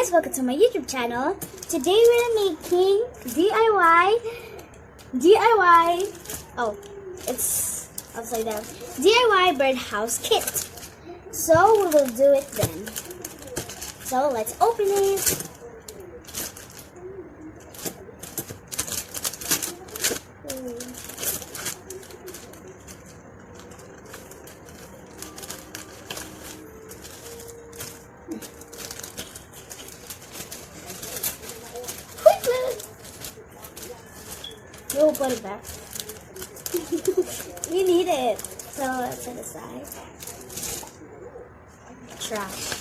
guys, welcome to my YouTube channel. Today we're making DIY, oh, it's upside down, DIY birdhouse kit. So we will do it then. So let's open it. We'll put it back. We need it. So let's set it aside. Trash.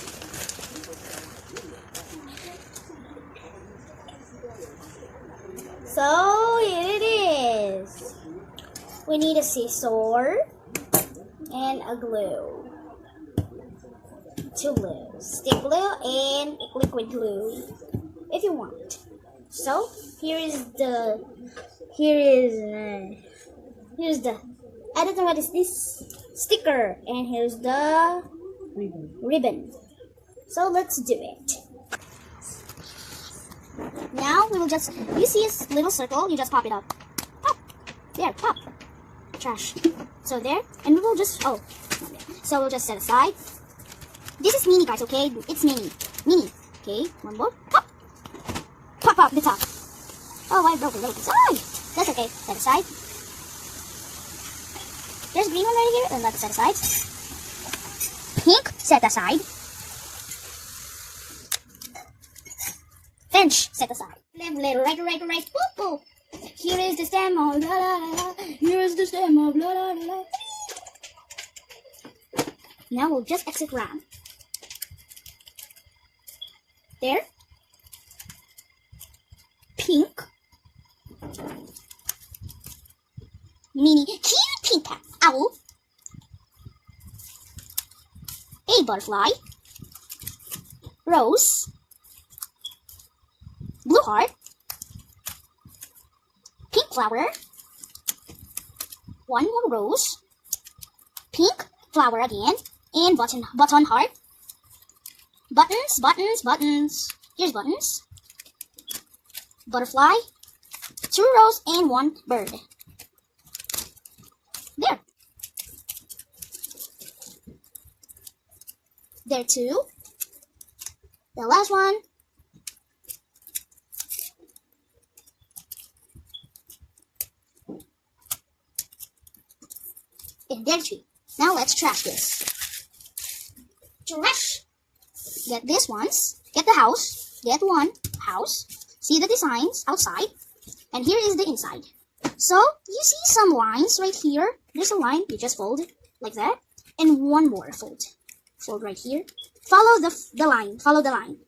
So here it is. We need a scissor and a glue. Two glue. Stick glue and liquid glue if you want. So here's the I don't know what is this sticker, and here's the ribbon. So let's do it. Now we will just, you see a little circle, you just pop it up. Pop. There, pop. Trash. So there, and we will just, so we'll just set aside. This is mini, guys, okay? It's mini. Okay, one more. Pop. Pop up the top. Oh, I broke it. Sorry. That's okay. Set aside. There's green one right here, and let's set aside. Pink, set aside. Finch, set aside. Left, right. Boop. Here is the stem of la la la. Here is the stem of la la la. Now we'll just exit round. There. Pink. Mini cute pink owl. A butterfly. Rose. Blue heart. Pink flower. One more rose. Pink flower again. And button heart. Buttons. Here's buttons. Butterfly. Two rows and one bird. There. There too. The last one. And there too. Now let's trash this. Trash. Get this once. Get the house. Get one house. See the designs outside. And here is the inside. So, you see some lines right here. There's a line. You just fold it like that. And one more fold. Fold right here. Follow the line. Follow the line.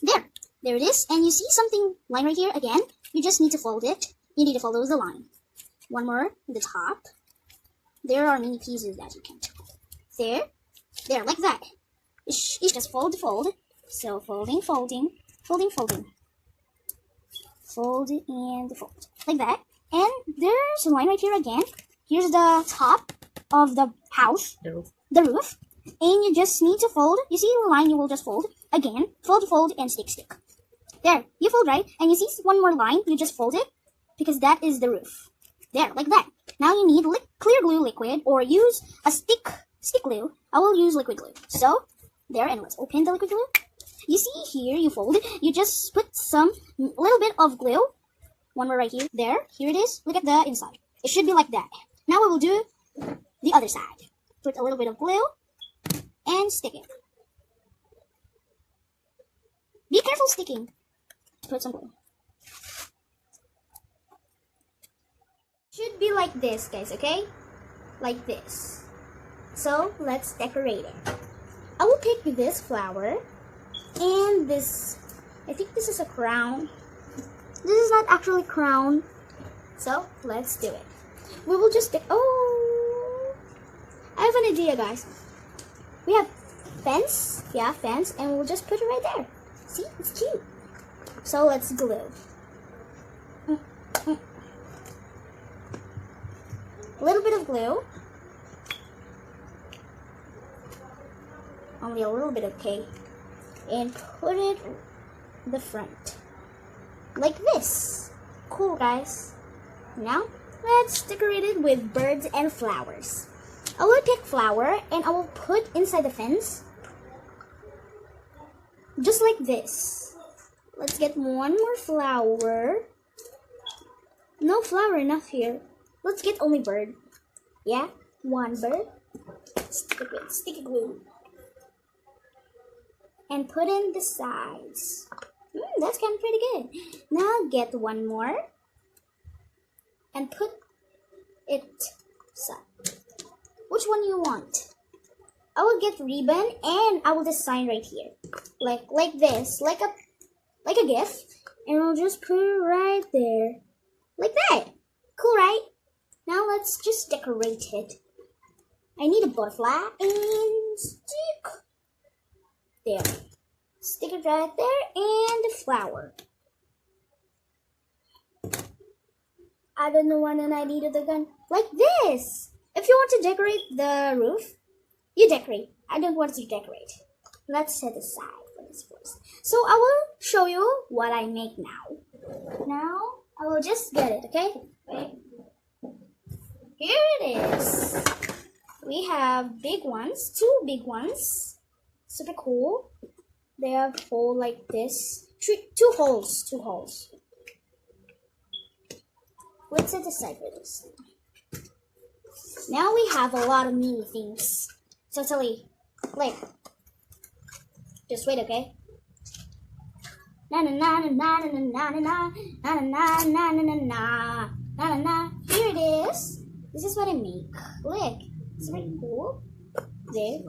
There. There it is. And you see something line right here again. You just need to fold it. You need to follow the line. One more at the top. There are many pieces that you can do. There. There, like that. It's just fold. So, folding. Fold and fold. Like that. And there's a line right here again. Here's the top of the house. The roof. And you just need to fold. You see the line, you will just fold. Again. Fold, and stick. There. You fold right. And you see one more line. You just fold it. Because that is the roof. There. Like that. Now you need clear glue liquid. Or use a stick glue. I will use liquid glue. So, there. And let's open the liquid glue. You see here, you fold it. You just put some little bit of glue. One more right here. There. Here it is. Look at the inside. It should be like that. Now we will do the other side. Put a little bit of glue and stick it. Be careful sticking. Put some glue. Should be like this, guys, okay? Like this. So, let's decorate it. I will pick this flower. And this, I think this is a crown. This is not actually crown. So, let's do it. We will just stick, I have an idea, guys. We have fence. Yeah, fence. And we'll just put it right there. See, it's cute. So, let's glue. A little bit of glue. Only a little bit, okay? And put it the front. Like this. Cool, guys. Now, let's decorate it with birds and flowers. I will pick flower and I will put inside the fence. Just like this. Let's get one more flower. No flower enough here. Let's get only bird. Yeah, one bird. Stick it with sticky glue. And put in the sides. That's kind of pretty good. Now get one more. And put it side. Which one you want? I will get ribbon and I will just sign right here. Like this. Like a gift. And I'll just put it right there. Like that. Cool, right? Now let's just decorate it. I need a butterfly and stick. There. Stick it right there and the flower. I don't know when I needed the gun. Like this. If you want to decorate the roof, you decorate. I don't want to decorate. Let's set aside for this first. So I will show you what I make now. Now I will just get it, okay? Wait. Here it is. We have big ones, 2 big ones. Super cool. They have hole like this. 2 holes. 2 holes. Let's set aside for this. Now we have a lot of mini things. Totally. Like. Just wait, okay? Na na na na na na na na na na na na na na na na. Here it is. This is what I make. Look. It's very cool. There.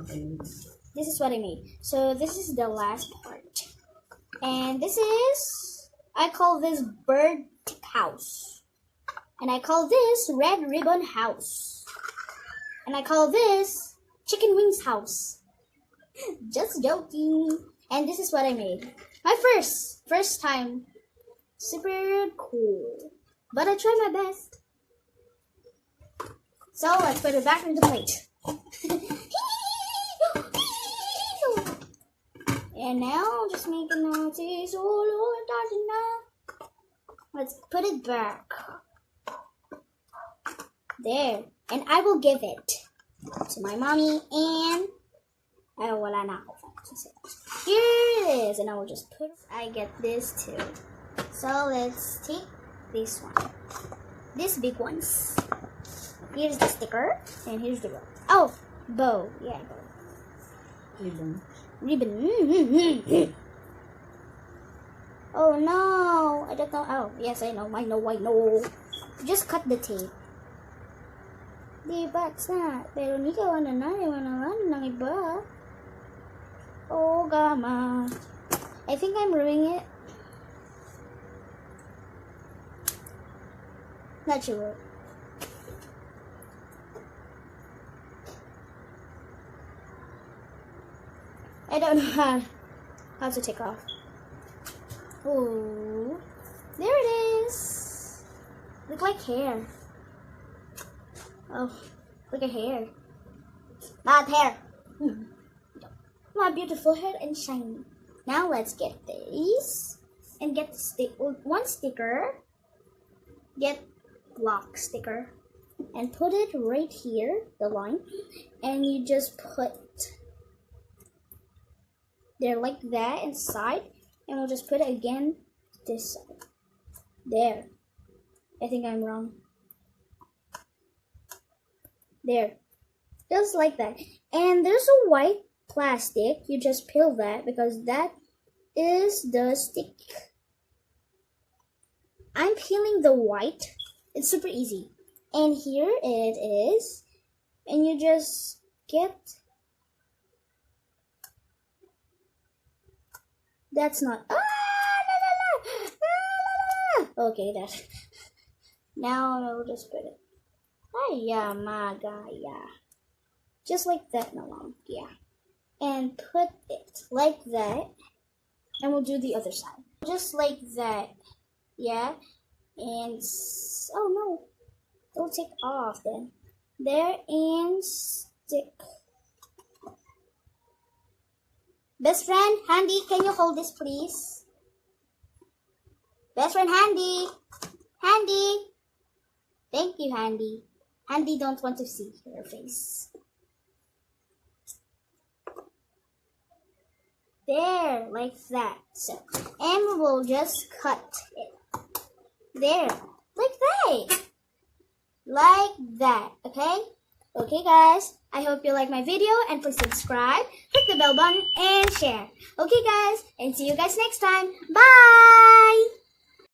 This is what I made. So this is the last part. And this is, I call this birdhouse. And I call this red ribbon house. And I call this chicken wings house. Just joking. And this is what I made. My first time. Super cool. But I tried my best. So let's put it back into the plate. And now just make a notice. Oh Lord, let's put it back. There. And I will give it to my mommy and wala na ako. Here it is. And I will just put it. I get this too. So let's take this one. These big ones. Here's the sticker. And here's the bow. Oh, bow. Yeah, bow. Ribbon. Ribbon. Oh no. I don't know. Oh, yes, I know. I know. Just cut the tape. Diba, it's not. Pero hindi ka naman ng iba. Oh, gama. I think I'm ruining it. Not sure. I don't know how to take off. Oh, there it is. Look like hair. Oh, look at hair. Not hair. My beautiful hair and shiny. Now let's get these and get one sticker. Get block sticker and put it right here, the line, and you just put there like that inside, and we'll just put it again this side. There. I think I'm wrong. There. Just like that. And there's a white plastic. You just peel that because that is the stick. I'm peeling the white. It's super easy. And here it is. And you just get... That's not... Okay, that... Now I will just put it... Hiya, magaya. Just like that, no, yeah. And put it like that. And we'll do the other side. Just like that. Yeah. And, oh no. Don't take off then. There and stick. Best friend, Handy, can you hold this please? Best friend Handy. Handy. Thank you, Handy. Handy don't want to see her face. There, like that. So, and we'll just cut it. There, like that. Like that, okay? Okay, guys, I hope you like my video, and please subscribe, click the bell button, and share. Okay, guys, and see you guys next time. Bye!